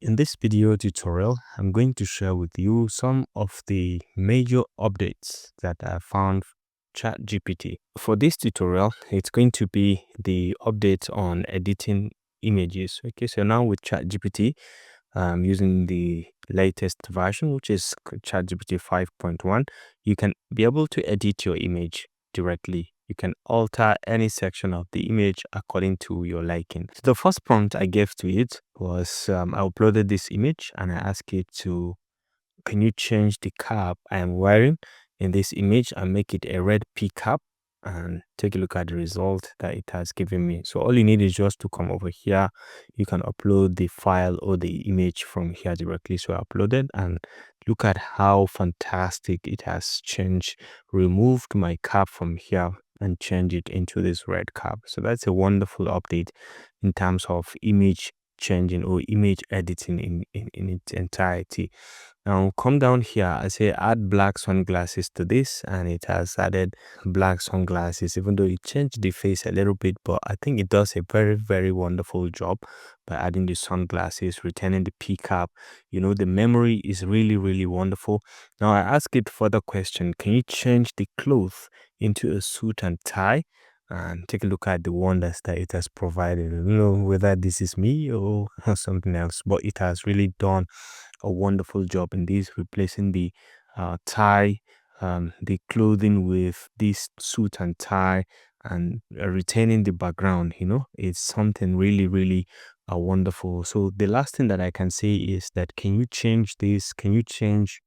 In this video tutorial, I'm going to share with you some of the major updates that I found ChatGPT. For this tutorial, it's going to be the update on editing images. Okay, so now with ChatGPT, I'm using the latest version, which is ChatGPT 5.1. You can be able to edit your image directly. You can alter any section of the image according to your liking. So the first prompt I gave to it was I uploaded this image and I asked it to, can you change the cap I am wearing in this image and make it a red pea cap? And take a look at the result that it has given me. So all you need is just to come over here. You can upload the file or the image from here directly. So I uploaded, and look at how fantastic it has changed, removed my cap from here and changed it into this red cap. So that's a wonderful update in terms of image changing or image editing in its entirety. Now come down here, I say add black sunglasses to this, and it has added black sunglasses, even though it changed the face a little bit, but I think it does a very wonderful job by adding the sunglasses, retaining the pcap. The memory is really wonderful. Now I ask it further question, can you change the clothes into a suit and tie? And take a look at the wonders that it has provided. I don't know whether this is me or something else, but it has really done a wonderful job in this, replacing the tie, the clothing with this suit and tie, and retaining the background. It's something really wonderful. So the last thing that I can say is that, can you change this? Can you change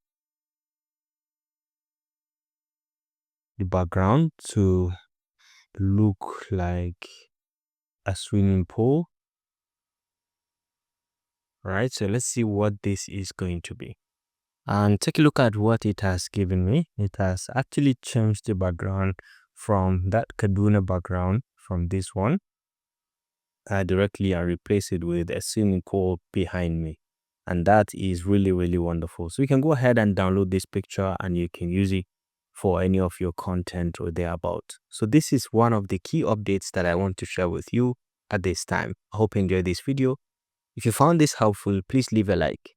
the background to look like a swimming pool? All right, so let's see what this is going to be. And take a look at what it has given me. It has actually changed the background from that Kaduna background, from this one, directly, and replace it with a swimming pool behind me. And that is really wonderful. So you can go ahead and download this picture and you can use it for any of your content or thereabout. So this is one of the key updates that I want to share with you at this time. I hope you enjoyed this video. If you found this helpful, please leave a like.